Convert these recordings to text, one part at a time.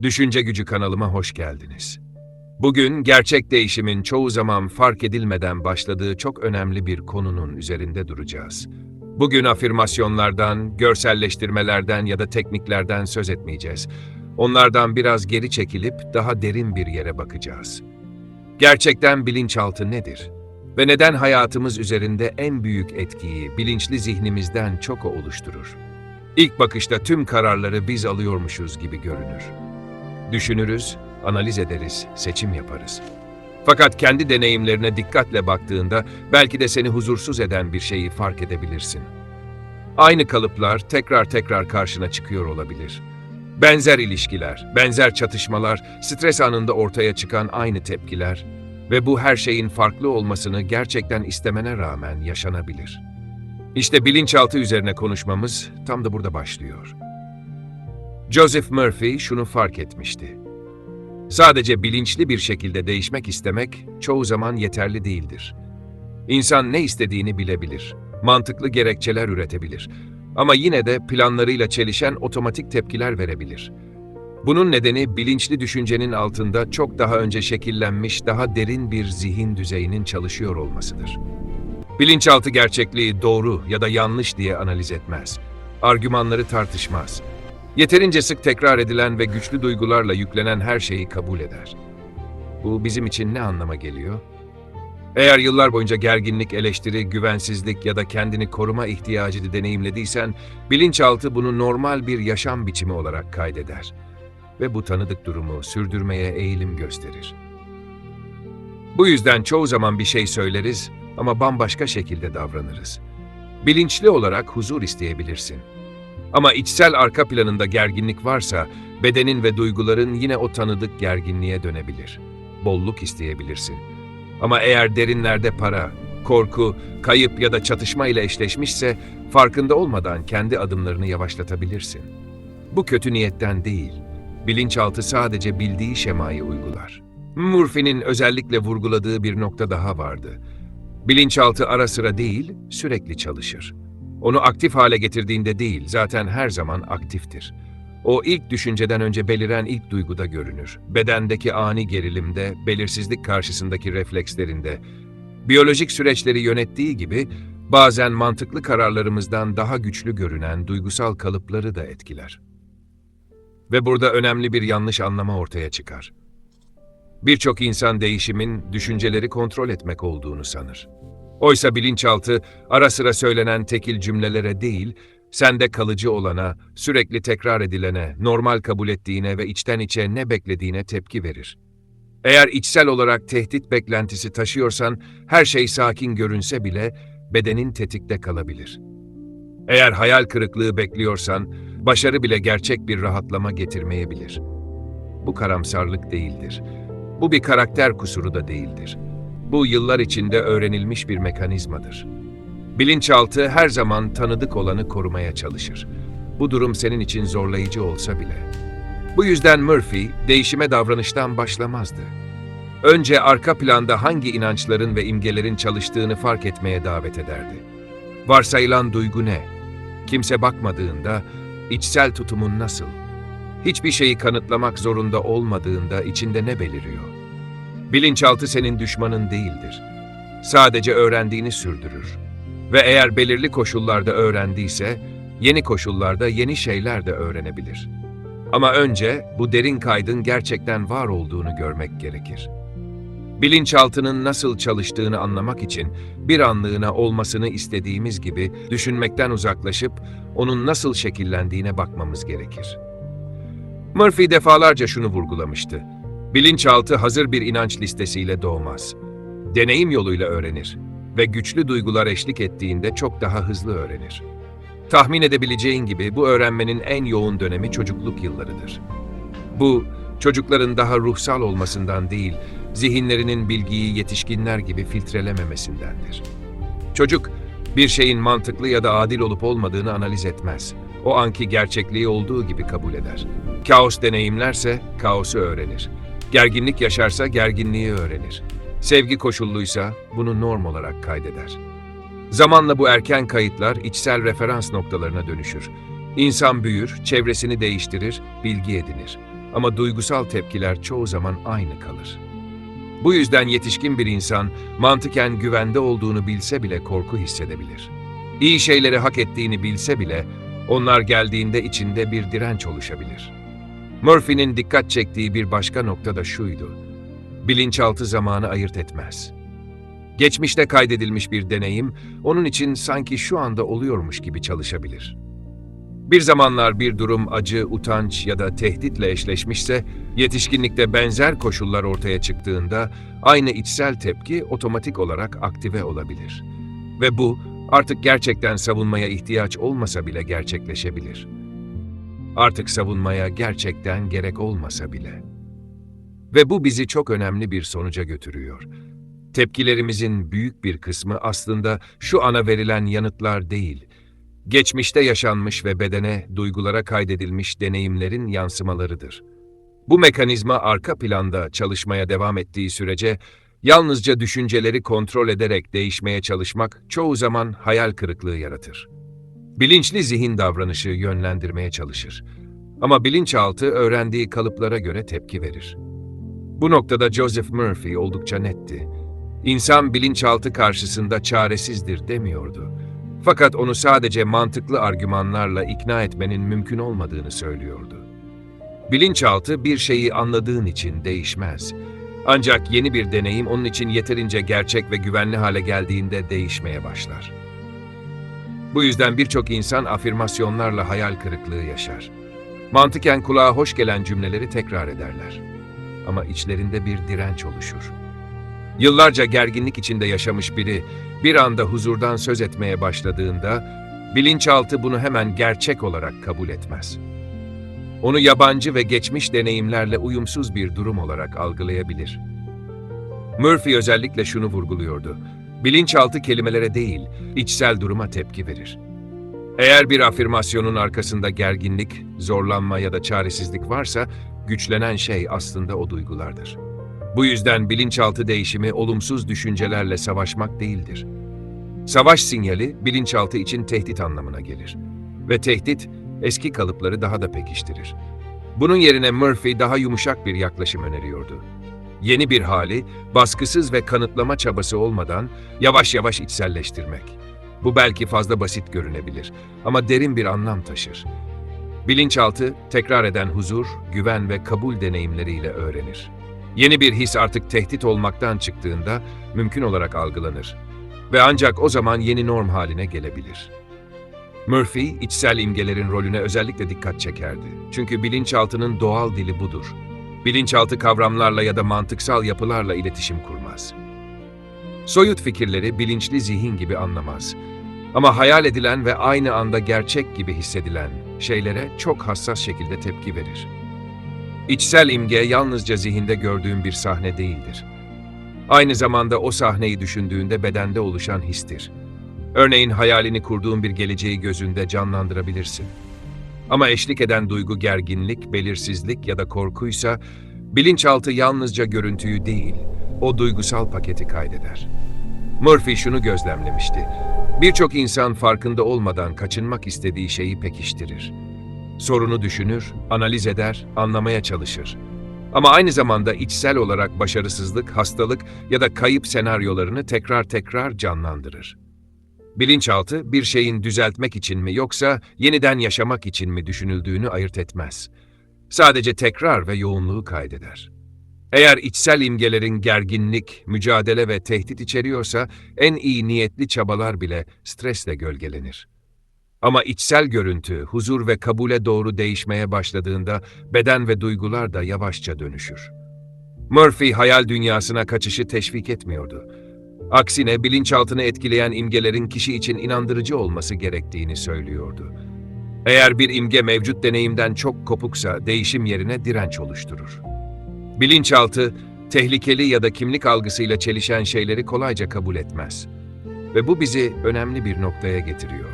Düşünce Gücü kanalıma hoş geldiniz. Bugün gerçek değişimin çoğu zaman fark edilmeden başladığı çok önemli bir konunun üzerinde duracağız. Bugün afirmasyonlardan, görselleştirmelerden ya da tekniklerden söz etmeyeceğiz. Onlardan biraz geri çekilip daha derin bir yere bakacağız. Gerçekten bilinçaltı nedir? Ve neden hayatımız üzerinde en büyük etkiyi bilinçli zihnimizden çok o oluşturur? İlk bakışta tüm kararları biz alıyormuşuz gibi görünür. Düşünürüz, analiz ederiz, seçim yaparız. Fakat kendi deneyimlerine dikkatle baktığında belki de seni huzursuz eden bir şeyi fark edebilirsin. Aynı kalıplar tekrar tekrar karşına çıkıyor olabilir. Benzer ilişkiler, benzer çatışmalar, stres anında ortaya çıkan aynı tepkiler ve bu her şeyin farklı olmasını gerçekten istemene rağmen yaşanabilir. İşte bilinçaltı üzerine konuşmamız tam da burada başlıyor. Joseph Murphy şunu fark etmişti. Sadece bilinçli bir şekilde değişmek istemek çoğu zaman yeterli değildir. İnsan ne istediğini bilebilir, mantıklı gerekçeler üretebilir ama yine de planlarıyla çelişen otomatik tepkiler verebilir. Bunun nedeni bilinçli düşüncenin altında çok daha önce şekillenmiş daha derin bir zihin düzeyinin çalışıyor olmasıdır. Bilinçaltı gerçekliği doğru ya da yanlış diye analiz etmez. Argümanları tartışmaz. Yeterince sık tekrar edilen ve güçlü duygularla yüklenen her şeyi kabul eder. Bu bizim için ne anlama geliyor? Eğer yıllar boyunca gerginlik, eleştiri, güvensizlik ya da kendini koruma ihtiyacı deneyimlediysen, bilinçaltı bunu normal bir yaşam biçimi olarak kaydeder. Ve bu tanıdık durumu sürdürmeye eğilim gösterir. Bu yüzden çoğu zaman bir şey söyleriz ama bambaşka şekilde davranırız. Bilinçli olarak huzur isteyebilirsin. Ama içsel arka planında gerginlik varsa, bedenin ve duyguların yine o tanıdık gerginliğe dönebilir. Bolluk isteyebilirsin. Ama eğer derinlerde para, korku, kayıp ya da çatışma ile eşleşmişse, farkında olmadan kendi adımlarını yavaşlatabilirsin. Bu kötü niyetten değil, bilinçaltı sadece bildiği şemayı uygular. Murphy'nin özellikle vurguladığı bir nokta daha vardı. Bilinçaltı ara sıra değil, sürekli çalışır. Onu aktif hale getirdiğinde değil, zaten her zaman aktiftir. O ilk düşünceden önce beliren ilk duyguda görünür. Bedendeki ani gerilimde, belirsizlik karşısındaki reflekslerinde. Biyolojik süreçleri yönettiği gibi, bazen mantıklı kararlarımızdan daha güçlü görünen duygusal kalıpları da etkiler. Ve burada önemli bir yanlış anlama ortaya çıkar. Birçok insan değişimin düşünceleri kontrol etmek olduğunu sanır. Oysa bilinçaltı ara sıra söylenen tekil cümlelere değil, sende kalıcı olana, sürekli tekrar edilene, normal kabul ettiğine ve içten içe ne beklediğine tepki verir. Eğer içsel olarak tehdit beklentisi taşıyorsan, her şey sakin görünse bile bedenin tetikte kalabilir. Eğer hayal kırıklığı bekliyorsan, başarı bile gerçek bir rahatlama getirmeyebilir. Bu karamsarlık değildir. Bu bir karakter kusuru da değildir. Bu yıllar içinde öğrenilmiş bir mekanizmadır. Bilinçaltı her zaman tanıdık olanı korumaya çalışır. Bu durum senin için zorlayıcı olsa bile. Bu yüzden Murphy değişime davranıştan başlamazdı. Önce arka planda hangi inançların ve imgelerin çalıştığını fark etmeye davet ederdi. Varsayılan duygu ne? Kimse bakmadığında içsel tutumun nasıl? Hiçbir şeyi kanıtlamak zorunda olmadığında içinde ne beliriyor? Bilinçaltı senin düşmanın değildir. Sadece öğrendiğini sürdürür. Ve eğer belirli koşullarda öğrendiyse, yeni koşullarda yeni şeyler de öğrenebilir. Ama önce bu derin kaydın gerçekten var olduğunu görmek gerekir. Bilinçaltının nasıl çalıştığını anlamak için bir anlığına olmasını istediğimiz gibi düşünmekten uzaklaşıp onun nasıl şekillendiğine bakmamız gerekir. Murphy defalarca şunu vurgulamıştı. Bilinçaltı hazır bir inanç listesiyle doğmaz. Deneyim yoluyla öğrenir ve güçlü duygular eşlik ettiğinde çok daha hızlı öğrenir. Tahmin edebileceğin gibi bu öğrenmenin en yoğun dönemi çocukluk yıllarıdır. Bu, çocukların daha ruhsal olmasından değil, zihinlerinin bilgiyi yetişkinler gibi filtrelememesindendir. Çocuk, bir şeyin mantıklı ya da adil olup olmadığını analiz etmez. O anki gerçekliği olduğu gibi kabul eder. Kaos deneyimlerse kaosu öğrenir. Gerginlik yaşarsa gerginliği öğrenir. Sevgi koşulluysa bunu norm olarak kaydeder. Zamanla bu erken kayıtlar içsel referans noktalarına dönüşür. İnsan büyür, çevresini değiştirir, bilgi edinir. ama duygusal tepkiler çoğu zaman aynı kalır. Bu yüzden yetişkin bir insan mantıken güvende olduğunu bilse bile korku hissedebilir. İyi şeyleri hak ettiğini bilse bile onlar geldiğinde içinde bir direnç oluşabilir. Murphy'nin dikkat çektiği bir başka nokta da şuydu: bilinçaltı zamanı ayırt etmez. Geçmişte kaydedilmiş bir deneyim onun için sanki şu anda oluyormuş gibi çalışabilir. Bir zamanlar bir durum acı, utanç ya da tehditle eşleşmişse, yetişkinlikte benzer koşullar ortaya çıktığında aynı içsel tepki otomatik olarak aktive olabilir. Ve bu artık gerçekten savunmaya ihtiyaç olmasa bile gerçekleşebilir. Artık savunmaya gerçekten gerek olmasa bile. Ve bu bizi çok önemli bir sonuca götürüyor. Tepkilerimizin büyük bir kısmı aslında şu ana verilen yanıtlar değil, geçmişte yaşanmış ve bedene, duygulara kaydedilmiş deneyimlerin yansımalarıdır. Bu mekanizma arka planda çalışmaya devam ettiği sürece, yalnızca düşünceleri kontrol ederek değişmeye çalışmak çoğu zaman hayal kırıklığı yaratır. Bilinçli zihin davranışı yönlendirmeye çalışır. Ama bilinçaltı öğrendiği kalıplara göre tepki verir. Bu noktada Joseph Murphy oldukça netti. İnsan bilinçaltı karşısında çaresizdir demiyordu. Fakat onu sadece mantıklı argümanlarla ikna etmenin mümkün olmadığını söylüyordu. Bilinçaltı bir şeyi anladığın için değişmez. Ancak yeni bir deneyim onun için yeterince gerçek ve güvenli hale geldiğinde değişmeye başlar. Bu yüzden birçok insan afirmasyonlarla hayal kırıklığı yaşar. Mantıken kulağa hoş gelen cümleleri tekrar ederler. Ama içlerinde bir direnç oluşur. Yıllarca gerginlik içinde yaşamış biri bir anda huzurdan söz etmeye başladığında bilinçaltı bunu hemen gerçek olarak kabul etmez. Onu yabancı ve geçmiş deneyimlerle uyumsuz bir durum olarak algılayabilir. Murphy özellikle şunu vurguluyordu: bilinçaltı kelimelere değil, içsel duruma tepki verir. Eğer bir afirmasyonun arkasında gerginlik, zorlanma ya da çaresizlik varsa, güçlenen şey aslında o duygulardır. Bu yüzden bilinçaltı değişimi olumsuz düşüncelerle savaşmak değildir. Savaş sinyali bilinçaltı için tehdit anlamına gelir. Ve tehdit eski kalıpları daha da pekiştirir. Bunun yerine Murphy daha yumuşak bir yaklaşım öneriyordu. Yeni bir hali, baskısız ve kanıtlama çabası olmadan yavaş yavaş içselleştirmek. Bu belki fazla basit görünebilir ama derin bir anlam taşır. Bilinçaltı, tekrar eden huzur, güven ve kabul deneyimleriyle öğrenir. Yeni bir his artık tehdit olmaktan çıktığında mümkün olarak algılanır ve ancak o zaman yeni norm haline gelebilir. Murphy, içsel imgelerin rolüne özellikle dikkat çekerdi. Çünkü bilinçaltının doğal dili budur. Bilinçaltı kavramlarla ya da mantıksal yapılarla iletişim kurmaz. Soyut fikirleri bilinçli zihin gibi anlamaz. Ama hayal edilen ve aynı anda gerçek gibi hissedilen şeylere çok hassas şekilde tepki verir. İçsel imge yalnızca zihinde gördüğün bir sahne değildir. Aynı zamanda o sahneyi düşündüğünde bedende oluşan histir. Örneğin hayalini kurduğun bir geleceği gözünde canlandırabilirsin. Ama eşlik eden duygu gerginlik, belirsizlik ya da korkuysa, bilinçaltı yalnızca görüntüyü değil, o duygusal paketi kaydeder. Murphy şunu gözlemlemişti: birçok insan farkında olmadan kaçınmak istediği şeyi pekiştirir. Sorunu düşünür, analiz eder, anlamaya çalışır. Ama aynı zamanda içsel olarak başarısızlık, hastalık ya da kayıp senaryolarını tekrar tekrar canlandırır. Bilinçaltı bir şeyin düzeltmek için mi yoksa yeniden yaşamak için mi düşünüldüğünü ayırt etmez. Sadece tekrar ve yoğunluğu kaydeder. Eğer içsel imgelerin gerginlik, mücadele ve tehdit içeriyorsa, en iyi niyetli çabalar bile stresle gölgelenir. Ama içsel görüntü, huzur ve kabule doğru değişmeye başladığında beden ve duygular da yavaşça dönüşür. Murphy hayal dünyasına kaçışı teşvik etmiyordu. Aksine bilinçaltını etkileyen imgelerin kişi için inandırıcı olması gerektiğini söylüyordu. Eğer bir imge mevcut deneyimden çok kopuksa değişim yerine direnç oluşturur. Bilinçaltı, tehlikeli ya da kimlik algısıyla çelişen şeyleri kolayca kabul etmez. Ve bu bizi önemli bir noktaya getiriyor.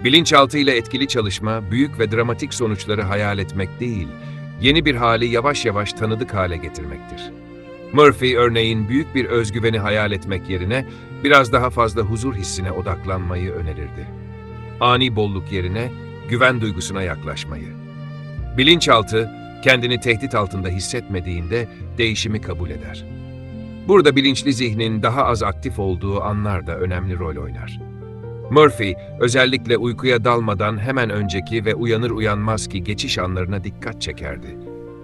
Bilinçaltı ile etkili çalışma, büyük ve dramatik sonuçları hayal etmek değil, yeni bir hali yavaş yavaş tanıdık hale getirmektir. Murphy örneğin büyük bir özgüveni hayal etmek yerine biraz daha fazla huzur hissine odaklanmayı önerirdi. Ani bolluk yerine güven duygusuna yaklaşmayı. Bilinçaltı, Kendini tehdit altında hissetmediğinde değişimi kabul eder. Burada bilinçli zihnin daha az aktif olduğu anlar da önemli rol oynar. Murphy, özellikle uykuya dalmadan hemen önceki ve uyanır uyanmaz ki geçiş anlarına dikkat çekerdi.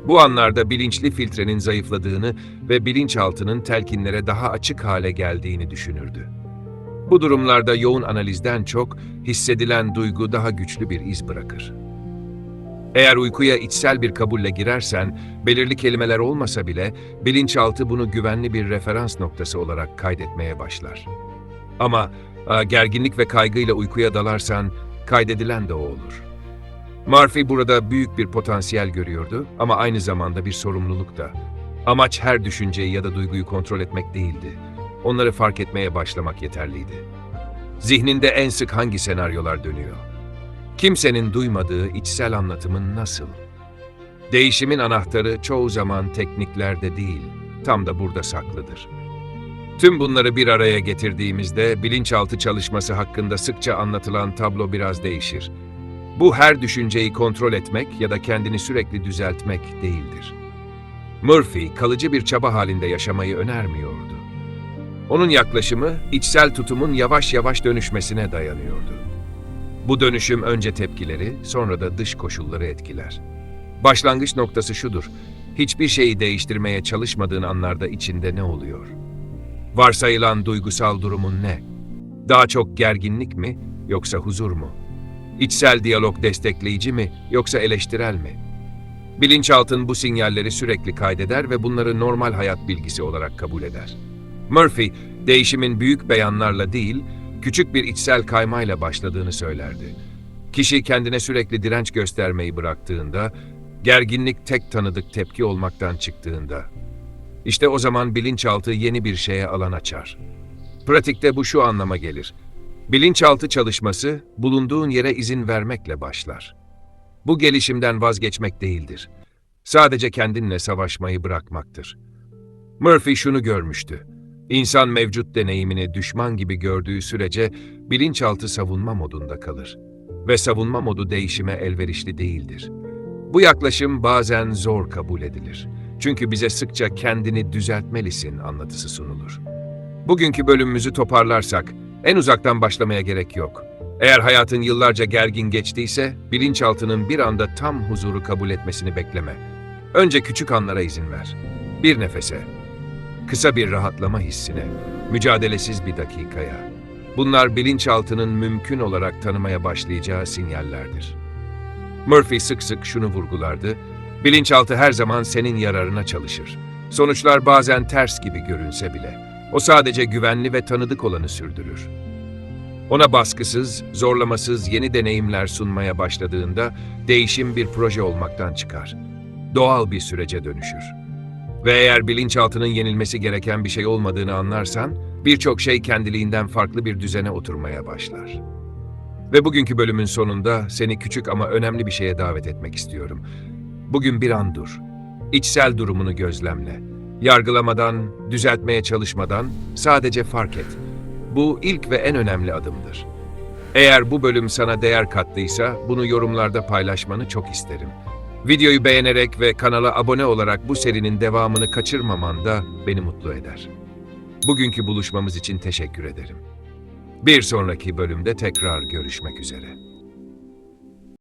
Bu anlarda bilinçli filtrenin zayıfladığını ve bilinçaltının telkinlere daha açık hale geldiğini düşünürdü. Bu durumlarda yoğun analizden çok, hissedilen duygu daha güçlü bir iz bırakır. Eğer uykuya içsel bir kabulle girersen, belirli kelimeler olmasa bile bilinçaltı bunu güvenli bir referans noktası olarak kaydetmeye başlar. Ama gerginlik ve kaygıyla uykuya dalarsan, kaydedilen de o olur. Murphy burada büyük bir potansiyel görüyordu ama aynı zamanda bir sorumluluk da. Amaç her düşünceyi ya da duyguyu kontrol etmek değildi. Onları fark etmeye başlamak yeterliydi. Zihninde en sık hangi senaryolar dönüyor? Kimsenin duymadığı içsel anlatımın nasıl? Değişimin anahtarı çoğu zaman tekniklerde değil, tam da burada saklıdır. Tüm bunları bir araya getirdiğimizde bilinçaltı çalışması hakkında sıkça anlatılan tablo biraz değişir. Bu her düşünceyi kontrol etmek ya da kendini sürekli düzeltmek değildir. Murphy, kalıcı bir çaba halinde yaşamayı önermiyordu. Onun yaklaşımı, içsel tutumun yavaş yavaş dönüşmesine dayanıyordu. Bu dönüşüm önce tepkileri, sonra da dış koşulları etkiler. Başlangıç noktası şudur: hiçbir şeyi değiştirmeye çalışmadığın anlarda içinde ne oluyor? Varsayılan duygusal durumun ne? Daha çok gerginlik mi, yoksa huzur mu? İçsel diyalog destekleyici mi, yoksa eleştirel mi? Bilinçaltın bu sinyalleri sürekli kaydeder ve bunları normal hayat bilgisi olarak kabul eder. Murphy, değişimin büyük beyanlarla değil, küçük bir içsel kaymayla başladığını söylerdi. Kişi kendine sürekli direnç göstermeyi bıraktığında, gerginlik tek tanıdık tepki olmaktan çıktığında, işte o zaman bilinçaltı yeni bir şeye alan açar. Pratikte bu şu anlama gelir: bilinçaltı çalışması, bulunduğun yere izin vermekle başlar. Bu gelişimden vazgeçmek değildir. Sadece kendinle savaşmayı bırakmaktır. Murphy şunu görmüştü: İnsan mevcut deneyimini düşman gibi gördüğü sürece bilinçaltı savunma modunda kalır. Ve savunma modu değişime elverişli değildir. Bu yaklaşım bazen zor kabul edilir. Çünkü bize sıkça kendini düzeltmelisin anlatısı sunulur. Bugünkü bölümümüzü toparlarsak, en uzaktan başlamaya gerek yok. Eğer hayatın yıllarca gergin geçtiyse, bilinçaltının bir anda tam huzuru kabul etmesini bekleme. Önce küçük anlara izin ver. Bir nefese, kısa bir rahatlama hissine, mücadelesiz bir dakikaya. Bunlar bilinçaltının mümkün olarak tanımaya başlayacağı sinyallerdir. Murphy sık sık şunu vurgulardı: bilinçaltı her zaman senin yararına çalışır. Sonuçlar bazen ters gibi görünse bile, o sadece güvenli ve tanıdık olanı sürdürür. Ona baskısız, zorlamasız yeni deneyimler sunmaya başladığında değişim bir proje olmaktan çıkar. Doğal bir sürece dönüşür. Ve eğer bilinçaltının yenilmesi gereken bir şey olmadığını anlarsan, birçok şey kendiliğinden farklı bir düzene oturmaya başlar. Ve bugünkü bölümün sonunda seni küçük ama önemli bir şeye davet etmek istiyorum. Bugün bir an dur. İçsel durumunu gözlemle. Yargılamadan, düzeltmeye çalışmadan sadece fark et. Bu ilk ve en önemli adımdır. Eğer bu bölüm sana değer kattıysa bunu yorumlarda paylaşmanı çok isterim. Videoyu beğenerek ve kanala abone olarak bu serinin devamını kaçırmaman da beni mutlu eder. Bugünkü buluşmamız için teşekkür ederim. Bir sonraki bölümde tekrar görüşmek üzere.